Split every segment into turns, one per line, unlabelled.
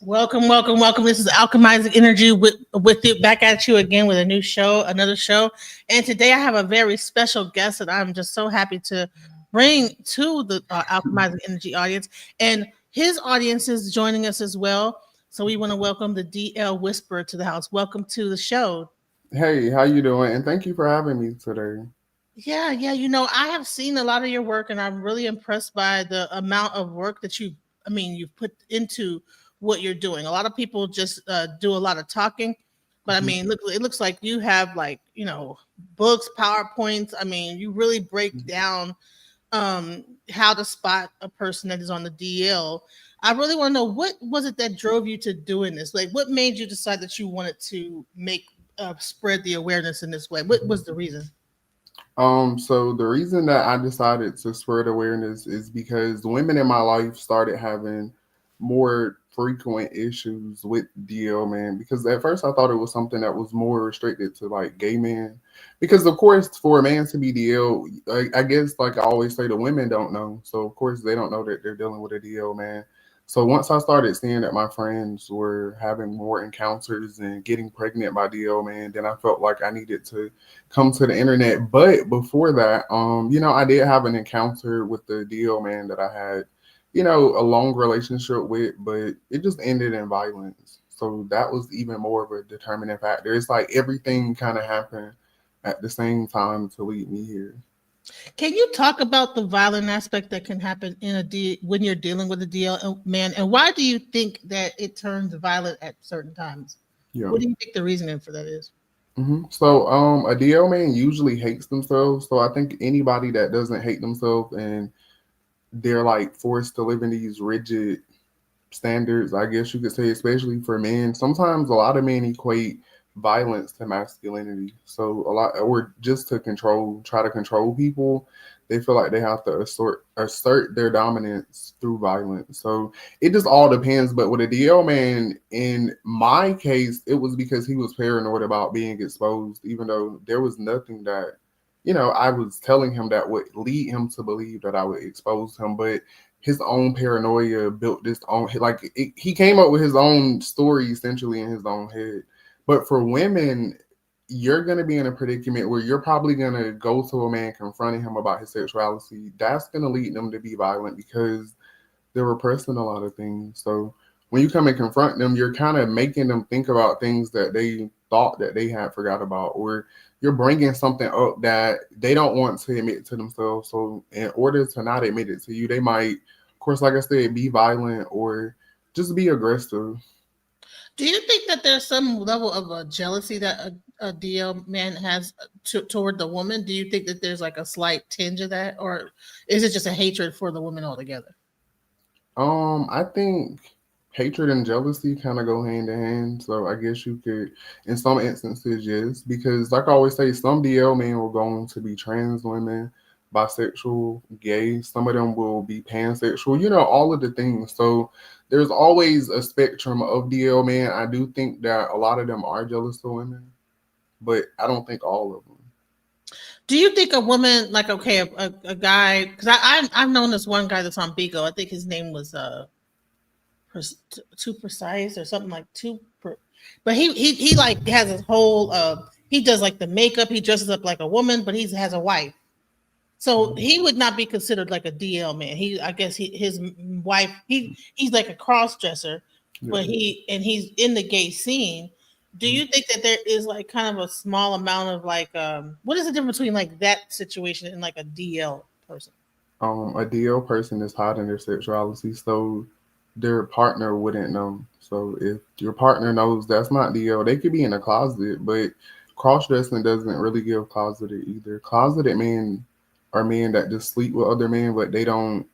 Welcome, welcome, welcome. This is Alchemizing Energy with it back at you again with a new show, another show. And today I have a very special guest that I'm just so happy to bring to the Alchemizing Energy audience. And his audience is joining us as well. So we want to welcome the DL Whisperer to the house. Welcome to the show.
Hey, how you doing? And thank you for having me today.
Yeah. I have seen a lot of your work and I'm really impressed by the amount of work that you've put into what you're doing. A lot of people just do a lot of talking, but I
Mhm.
mean, it looks like you have books, PowerPoints. I mean, you really break down how to spot a person that is on the DL. I really want to know, what was it that drove you to doing this? Like, what made you decide that you wanted to make spread the awareness in this way? What was the reason?
So the reason that I decided to spread awareness is because the women in my life started having more frequent issues with DL, man. Because at first I thought it was something that was more restricted to like gay men. Because of course, for a man to be DL, I guess like I always say, the women don't know. So of course they don't know that they're dealing with a DL, man. So once I started seeing that my friends were having more encounters and getting pregnant by DL, man, then I felt like I needed to come to the internet. But before that, I did have an encounter with the DL man that I had, a long relationship with, but it just ended in violence. So that was even more of a determining factor. It's like everything kind of happened at the same time to lead me here.
Can you talk about the violent aspect that can happen in when you're dealing with a DL man, and why do you think that it turns violent at certain times?
Yeah.
What do you think the reasoning for that is?
So, a DL man usually hates themselves. So I think anybody that doesn't hate themselves and they're like forced to live in these rigid standards, I guess you could say, especially for men. Sometimes a lot of men equate violence to masculinity. So a lot, or just to try to control people. They feel like they have to assert their dominance through violence. So it just all depends. But with a DL man, in my case, it was because he was paranoid about being exposed, even though there was nothing that, I was telling him that would lead him to believe that I would expose him. But his own paranoia built this own, he came up with his own story essentially in his own head. But for women, you're going to be in a predicament where you're probably going to go to a man confronting him about his sexuality. That's going to lead them to be violent because they're repressing a lot of things. So when you come and confront them, you're kind of making them think about things that they thought that they had forgot about, or you're bringing something up that they don't want to admit to themselves. So in order to not admit it to you, they might, of course, like I said, be violent or just be aggressive.
Do you think that there's some level of jealousy that a DL man has toward the woman? Do you think that there's like a slight tinge of that, or is it just a hatred for the woman altogether?
I think hatred and jealousy kind of go hand in hand. So I guess you could, in some instances, yes, because like I always say, some DL men will go on to be trans women, bisexual, gay. Some of them will be pansexual. All of the things. So there's always a spectrum of DL men. I do think that a lot of them are jealous of women, but I don't think all of them.
Do you think a woman, like, okay, a guy, because I've known this one guy that's on Bigo. I think his name was too precise or something like but he like has his whole he does like the makeup, he dresses up like a woman, but he has a wife, so he would not be considered like a DL man. I guess his wife, he's like a cross dresser,
Yeah.
but he's in the gay scene. Do you think that there is like kind of a small amount of like what is the difference between like that situation and like a DL person?
A DL person is hiding their sexuality, so their partner wouldn't know. So if your partner knows that's not DL, they could be in a closet, but cross dressing doesn't really give closeted either. Closeted men are men that just sleep with other men, but they don't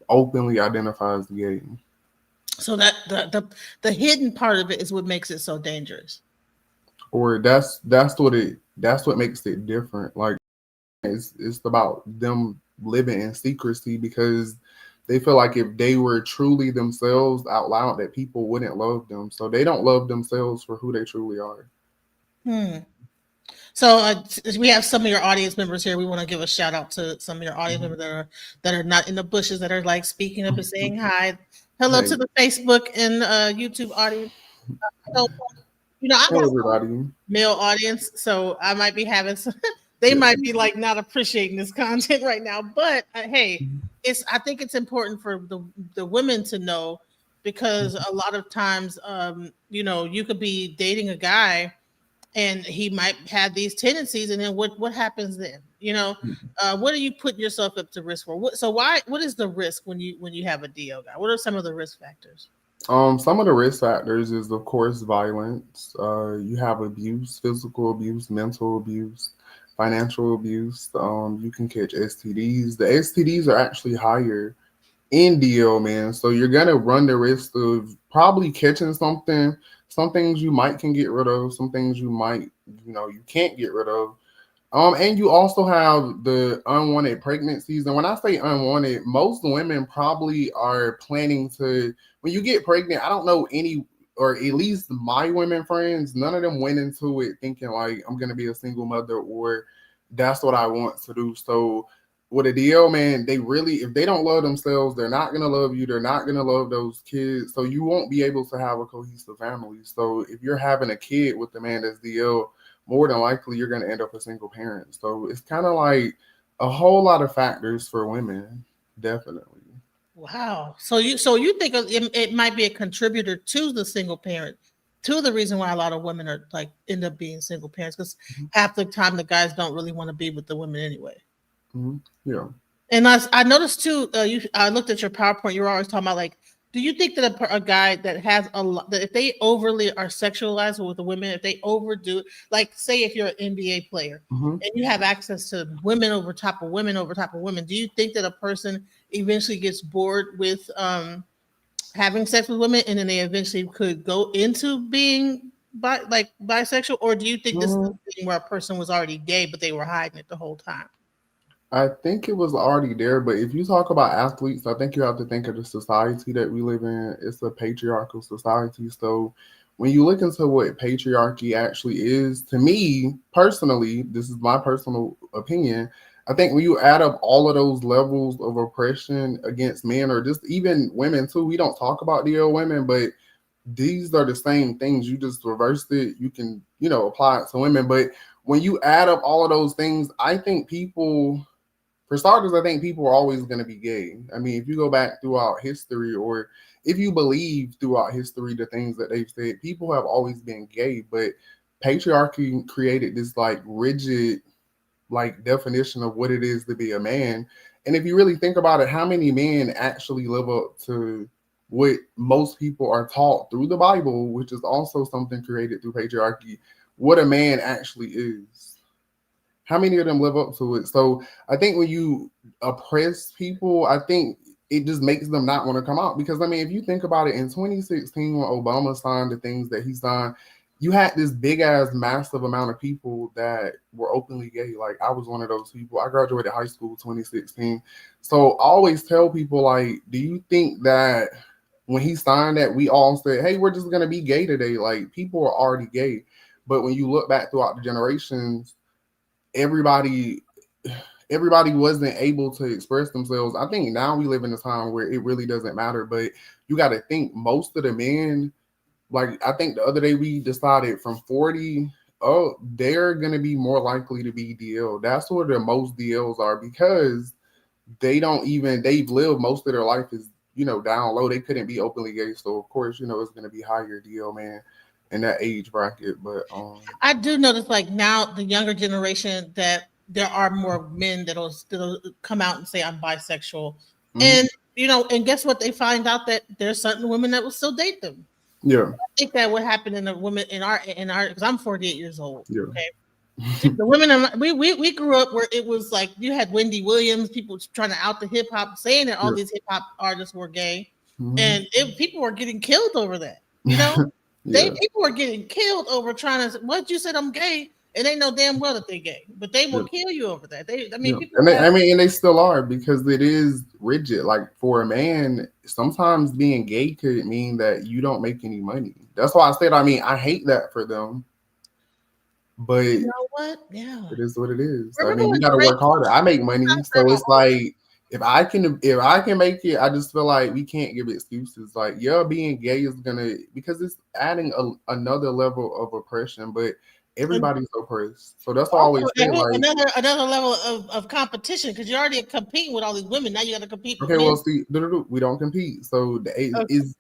openly identify as gay.
So that the hidden part of it is what makes it so dangerous.
Or that's what makes it different. Like it's about them living in secrecy because they feel like if they were truly themselves out loud, that people wouldn't love them. So they don't love themselves for who they truly are.
Hmm. So we have some of your audience members here. We want to give a shout out to some of your audience members that are not in the bushes, that are like speaking up and saying hi. Hello
Hey,
to the Facebook and YouTube audience. So, I got
hello everybody.
male audience, so I might be having some, they
Yeah.
might be like not appreciating this content right now. But hey, I think it's important for the women to know because a lot of times, you could be dating a guy and he might have these tendencies, and then what happens then? What do you put yourself up to risk for? What is the risk when you have a DO guy? What are some of the risk factors?
Some of the risk factors is of course violence. You have abuse, physical abuse, mental abuse, financial abuse. You can catch STDs. The STDs are actually higher in DL, man. So you're gonna run the risk of probably catching something. Some things you might can get rid of. Some things you might, you can't get rid of. And you also have the unwanted pregnancies. And when I say unwanted, most women probably are planning to, when you get pregnant, I don't know any, or at least my women friends, none of them went into it thinking like, I'm going to be a single mother or that's what I want to do. So with a DL, man, they really, if they don't love themselves, they're not going to love you. They're not going to love those kids. So you won't be able to have a cohesive family. So if you're having a kid with the man that's DL, more than likely you're going to end up a single parent. So it's kind of like a whole lot of factors for women, definitely.
Wow. So you think it might be a contributor to the single parent, to the reason why a lot of women are like end up being single parents because
Mhm.
half the time the guys don't really want to be with the women anyway.
Mhm. Yeah.
And I noticed too. I looked at your PowerPoint. You were always talking about like, do you think that a guy that has a lot that if they overly are sexualized with the women, if they overdo it, like say if you're an NBA player
Mhm.
and you have access to women over top of women over top of women, do you think that a person eventually gets bored with having sex with women and then they eventually could go into being bisexual, or do you think this is
Mhm.
a thing where a person was already gay but they were hiding it the whole time?
I think it was already there, but if you talk about athletes, I think you have to think of the society that we live in. It's a patriarchal society. So when you look into what patriarchy actually is, to me personally, this is my personal opinion. I think when you add up all of those levels of oppression against men or just even women too, we don't talk about the old women, but these are the same things. You just reversed it. You can, apply it to women. But when you add up all of those things, I think people, for starters, I think people are always going to be gay. I mean, if you go back throughout history, or if you believe throughout history the things that they've said, people have always been gay. But patriarchy created this like rigid like definition of what it is to be a man. And if you really think about it, how many men actually live up to what most people are taught through the Bible, which is also something created through patriarchy, what a man actually is? How many of them live up to it? So I think when you oppress people, I think it just makes them not want to come out. Because I mean, if you think about it, in 2016, when Obama signed the things that he signed, you had this big ass massive amount of people that were openly gay. Like I was one of those people. I graduated high school 2016. So I always tell people, like, do you think that when he signed that, we all said, hey, we're just gonna be gay today? Like people are already gay. But when you look back throughout the generations, everybody everybody wasn't able to express themselves. I think now we live in a time where it really doesn't matter, but you got to think most of the men, like I think the other day we decided from 40, oh, they're going to be more likely to be DL. That's where the most DLs are because they've lived most of their life is, down low. They couldn't be openly gay. So of course, it's going to be higher DL, man, in that age bracket. But
I do notice like now the younger generation that there are more men that'll come out and say I'm bisexual.
mhm,
And and guess what? They find out that there's certain women that will still date them.
yeah,
I think that what happened in the women in our because I'm 48 years old.
yeah.
Okay. The women we grew up where it was like you had Wendy Williams, people trying to out the hip hop, saying that all
Yeah.
these hip hop artists were gay,
Mhm.
and people were getting killed over that. You know, they
Yeah,
people were getting killed over trying to what you said I'm gay, and they know damn well that they're gay, but they will
yeah,
kill you over that. I mean,
yeah.
people
And they,
have.
I mean, and they still are because it is rigid. Like for a man, sometimes being gay could mean that you don't make any money. That's why I said, I mean, I hate that for them, but
You
it
know what? Yeah.
is what it is. I
Remember
mean, you
when
got to
Drake
work harder. I make money,
found
so it's
out?
like if I can make it, I just feel like we can't give excuses. Like, yeah, being gay is gonna, because it's adding another level of oppression, but
And
everybody's oppressed. So that's why I
also
always say, like,
another level of competition because you're already competing with all these women. Now you got to compete with
okay, well,
men.
see, we don't compete. So the
Okay.
is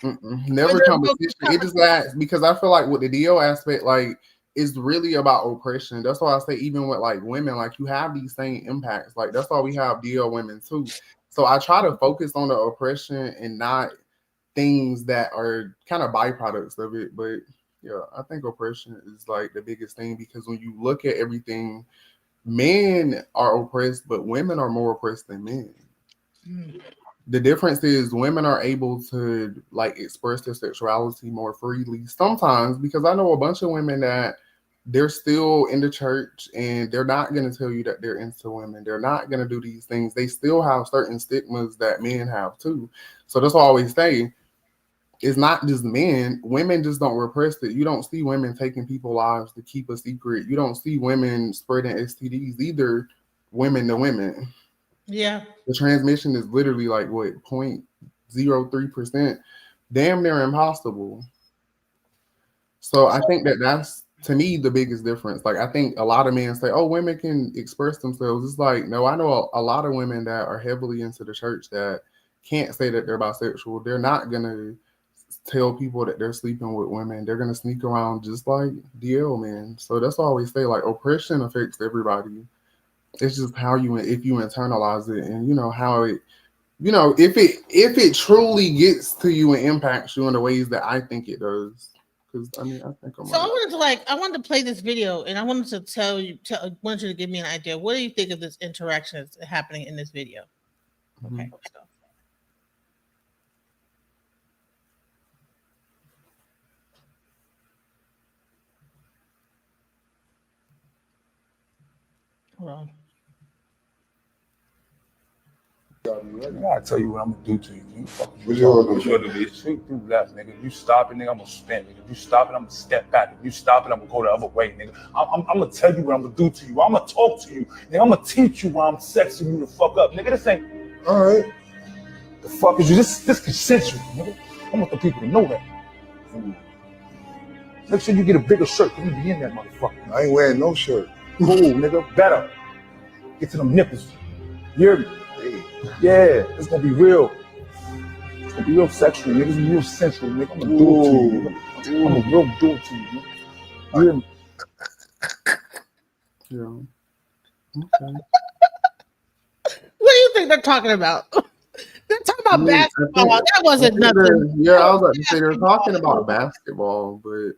But
never
there's no
competition. It just adds, because I feel like with the DO aspect, like, it's really about oppression. That's why I say, even with like women, like, you have these same impacts. Like, that's why we have DO women too. So I try to focus on the oppression and not things that are kind of byproducts of it. But yeah, I think oppression is like the biggest thing, because when you look at everything, men are oppressed, but women are more oppressed than men. The difference is women are able to like express their sexuality more freely sometimes, because I know a bunch of women that they're still in the church and they're not going to tell you that they're into women. They're not going to do these things. They still have certain stigmas that men have too. So that's why I always say, it's not just men. Women just don't repress it. You don't see women taking people's lives to keep a secret. You don't see women spreading STDs either, women to women.
Yeah.
The transmission is literally like what, 0.03%, damn near impossible. So I think that that's, to me, the biggest difference. Like, I think a lot of men say, "Oh, women can express themselves." It's like, no, I know a lot of women that are heavily into the church that can't say that they're bisexual. They're not gonna tell people that they're sleeping with women. They're gonna sneak around just like DL men. So that's why I always say, like, oppression affects everybody. It's just how you, if you internalize it, and you know how it, if it truly gets to you and impacts you in the ways that I think it does. Because I mean, I think I'm
So
right.
I wanted to play this video, and I wanted to wanted you to give me an idea. What do you think of this interaction that's happening in this video?
Mm-hmm.
Okay, so hold on.
I gotta tell you what I'm gonna do to you. You fucking what you gonna do? This shoot through left, nigga. If you stop it, nigga, I'm gonna spin, nigga. If you stop it, I'm gonna step back. If you stop it, I'm gonna go the other way, nigga. I'm gonna tell you what I'm gonna do to you. I'm gonna talk to you, nigga. I'm gonna teach you why I'm sexing you the fuck up, nigga. This ain't all right. The fuck is you? This consensual, nigga. I want the people to know that. Make sure you get a bigger shirt, cause you be in that motherfucker. I ain't wearing no shirt. Cool, nigga. Better. Get to them nipples. You hear me? Yeah, it's gonna be real. It's gonna be real sexual, nigga. It's gonna be real sensual, nigga. I'm gonna do it to you, nigga. I'm gonna real do it to you, nigga. You hear me?
Yeah. Okay.
What do you think they're talking about? They're talking about basketball. That wasn't nothing.
Yeah, I was about to say they're talking about basketball, but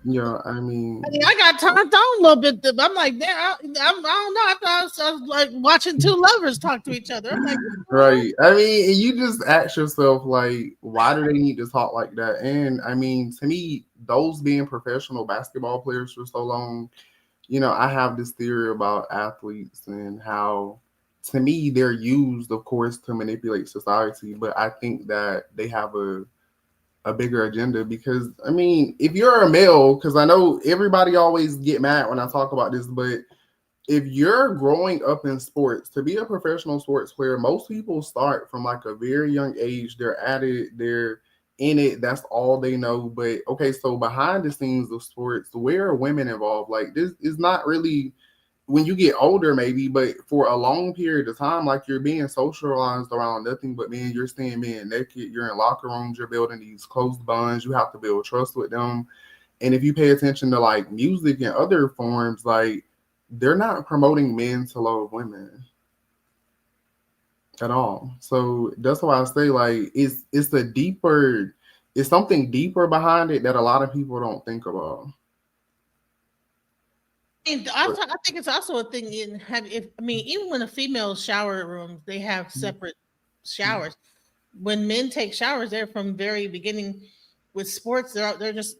yeah, I mean,
I got turned on a little bit. I'm like, there. I don't know. I thought I was like watching two lovers talk to each other. I'm like,
right. I mean, and you just ask yourself, like, why do they need to talk like that? And I mean, to me, those being professional basketball players for so long, I have this theory about athletes and how, to me, they're used, of course, to manipulate society. But I think that they have a bigger agenda, because, I mean, if you're a male, because I know everybody always get mad when I talk about this, but if you're growing up in sports, to be a professional sports player, most people start from like a very young age. They're at it, they're in it, that's all they know. But okay, so behind the scenes of sports, where are women involved? Like, this is not really, when you get older, maybe, but for a long period of time, like, you're being socialized around nothing but men. You're seeing men naked, you're in locker rooms, you're building these close bonds, you have to build trust with them. And if you pay attention to like music and other forms, like, they're not promoting men to love women at all. So that's why I say, like, it's something deeper behind it that a lot of people don't think about.
and I think it's also a thing in have if I mean even when a female shower rooms they have separate showers. When men take showers, they're from very beginning with sports. They're just